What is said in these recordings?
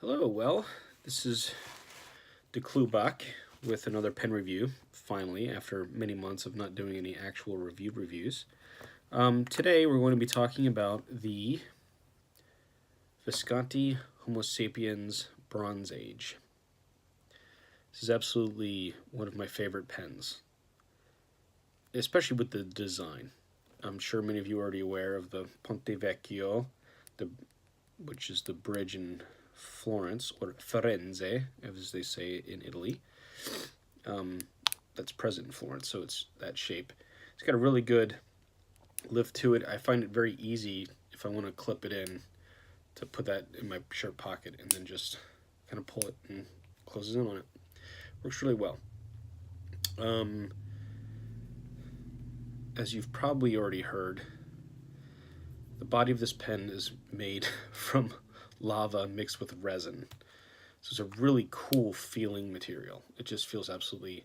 Hello, well, this is De Klubach with another pen review, finally, after many months of not doing any actual reviews. Today we're going to be talking about the Visconti Homo Sapiens Bronze Age. This is absolutely one of my favorite pens, especially with the design. I'm sure many of you are already aware of the Ponte Vecchio, which is the bridge in Florence, or Firenze, as they say in Italy. That's present in Florence, so it's that shape. It's got a really good lift to it. I find it very easy, if I want to clip it in, to put that in my shirt pocket and then just kind of pull it and closes in on it. Works really well. As you've probably already heard, the body of this pen is made from lava mixed with resin. So it's a really cool feeling material. It just feels absolutely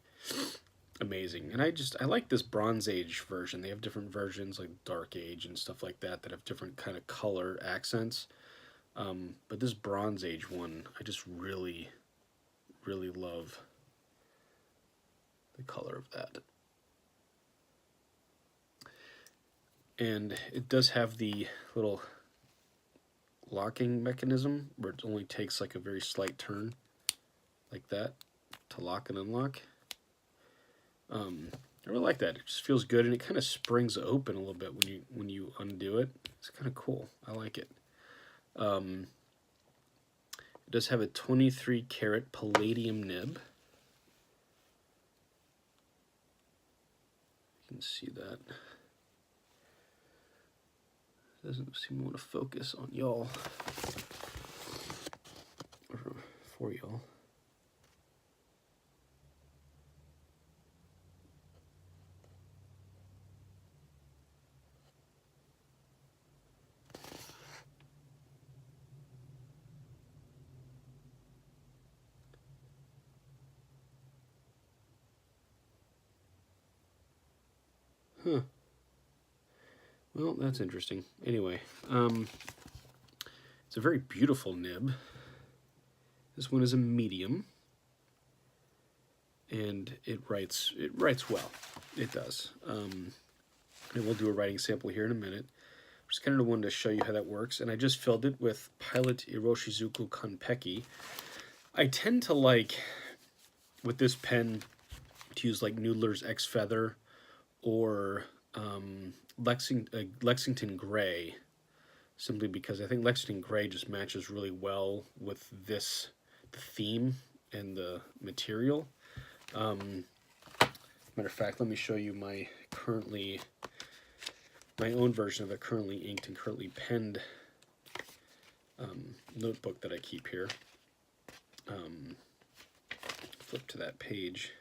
amazing. And I like this Bronze Age version. They have different versions like Dark Age and stuff like that have different kind of color accents. But this Bronze Age one, I just really, really love the color of that. And it does have the little locking mechanism where it only takes like a very slight turn like that to lock and unlock. I really like that. It just feels good, and it kind of springs open a little bit when you undo it. It's kind of cool. I like it. It does have a 23 karat palladium nib. You can see that. Doesn't seem to want to focus on y'all, or for y'all. Huh. Well, that's interesting. Anyway, it's a very beautiful nib. This one is a medium, and it writes well. It does. And we'll do a writing sample here in a minute. Just kind of wanted to show you how that works, and I just filled it with Pilot Iroshizuku Konpeki. I tend to like, with this pen, to use like Noodler's X Feather or Lexington Gray, simply because I think Lexington Gray just matches really well with the theme and the material. Matter of fact, let me show you my own version of a currently inked and currently penned notebook that I keep here. Flip to that page.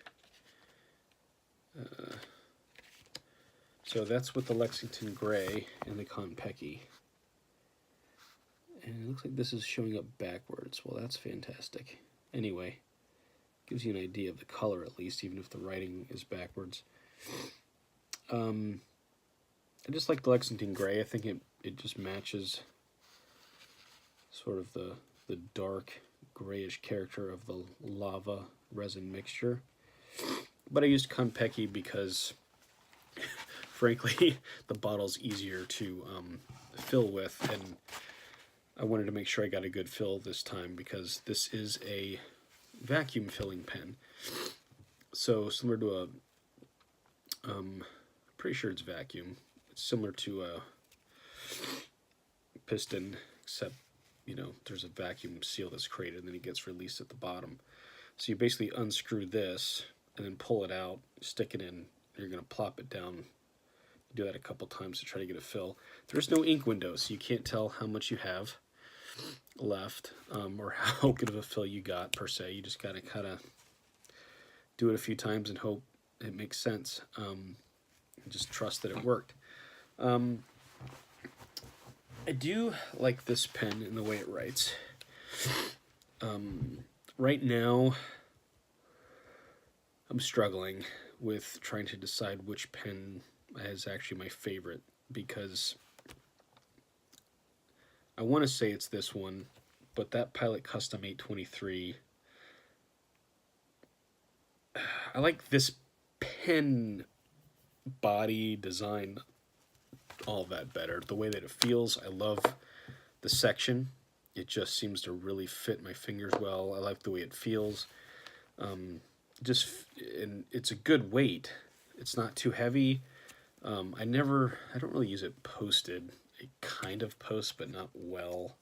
So that's with the Lexington Gray and the Konpeki. And it looks like this is showing up backwards. Well, that's fantastic. Anyway, gives you an idea of the color at least, even if the writing is backwards. I just like the Lexington Gray. I think it just matches sort of the dark grayish character of the lava resin mixture. But I used Konpeki because frankly the bottle's easier to fill with, and I wanted to make sure I got a good fill this time because this is a vacuum filling pen. So similar to pretty sure it's vacuum. It's similar to a piston, except, you know, there's a vacuum seal that's created and then it gets released at the bottom. So you basically unscrew this and then pull it out, stick it in, and you're going to plop it down. Do that a couple times to try to get a fill. There's no ink window, so you can't tell how much you have left or how good of a fill you got per se. You just got to kind of do it a few times and hope it makes sense. And just trust that it worked. I do like this pen in the way it writes. Right now, I'm struggling with trying to decide which pen is actually my favorite, because I want to say it's this one, but that Pilot Custom 823, I like this pen body design, all of that better. The way that it feels, I love the section. It just seems to really fit my fingers well. I like the way it feels. And it's a good weight. It's not too heavy. I don't really use it posted. It kind of posts, but not well.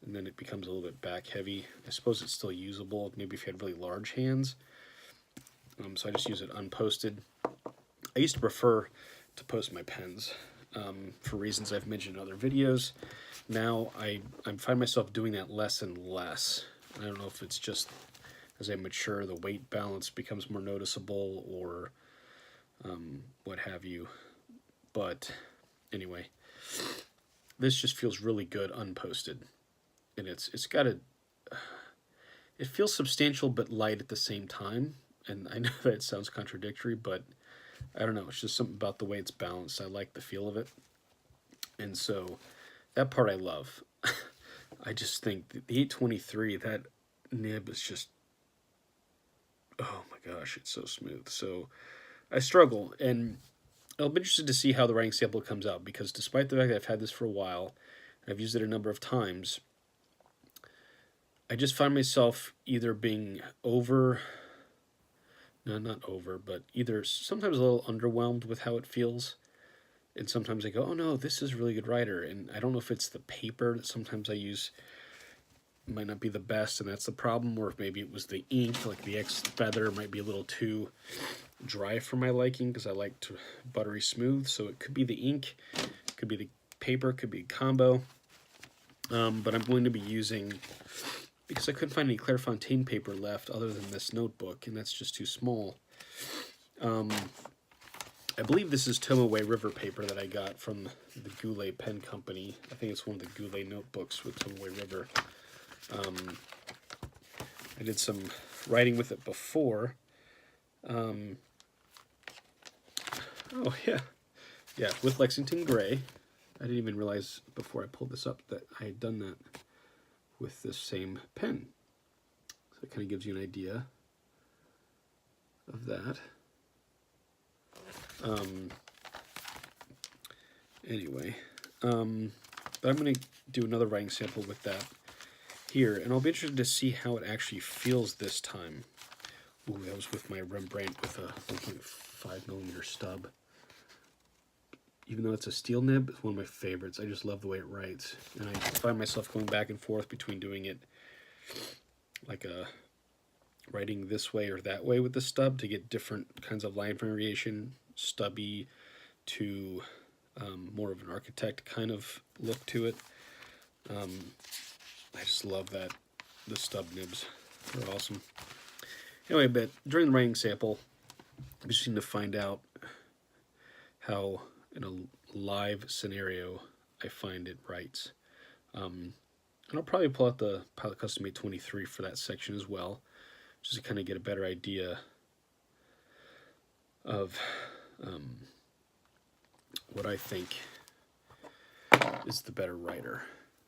And then it becomes a little bit back heavy. I suppose it's still usable, maybe if you had really large hands. So I just use it unposted. I used to prefer to post my pens for reasons I've mentioned in other videos. Now I find myself doing that less and less. I don't know if it's just as I mature, the weight balance becomes more noticeable or what have you. But anyway, this just feels really good unposted. And it's got it feels substantial but light at the same time. And I know that it sounds contradictory, but I don't know. It's just something about the way it's balanced. I like the feel of it. And so that part I love. I just think the 823, that nib is just, oh my gosh, it's so smooth. So I struggle, and I'll be interested to see how the writing sample comes out, because despite the fact that I've had this for a while, I've used it a number of times, I just find myself either being not over, but either sometimes a little underwhelmed with how it feels, and sometimes I go, oh no, this is a really good writer, and I don't know if it's the paper that sometimes I use might not be the best, and that's the problem, or if maybe it was the ink, like the X Feather might be a little too dry for my liking, because I like to buttery smooth, so it could be the ink, it could be the paper, it could be a combo, but I'm going to be using, because I couldn't find any Clairefontaine paper left other than this notebook, and that's just too small. I believe this is Tomaway River paper that I got from the Goulet Pen Company. I think it's one of the Goulet notebooks with Tomaway River. I did some writing with it before. Oh, yeah. Yeah, with Lexington Gray. I didn't even realize before I pulled this up that I had done that with this same pen. So it kind of gives you an idea of that. Anyway, but I'm going to do another writing sample with that here, and I'll be interested to see how it actually feels this time. Ooh, that was with my Rembrandt with a 1.5mm stub. Even though it's a steel nib, it's one of my favorites. I just love the way it writes, and I find myself going back and forth between doing it like a writing this way or that way with the stub to get different kinds of line variation, stubby to more of an architect kind of look to it. I just love that. The stub nibs are awesome. Anyway, but during the writing sample, I'm just going to find out how, in a live scenario, I find it writes. And I'll probably pull out the Pilot Custom 823 for that section as well, just to kind of get a better idea of what I think is the better writer.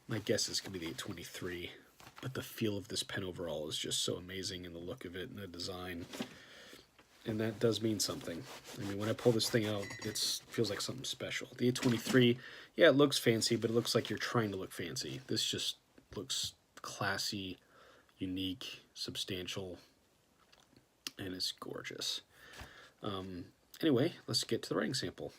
My guess is going to be the 823, but the feel of this pen overall is just so amazing, and the look of it and the design, and that does mean something. I mean, when I pull this thing out, it feels like something special. The 823, yeah, it looks fancy, but it looks like you're trying to look fancy. This just looks classy, unique, substantial, and it's gorgeous. Anyway, let's get to the writing sample.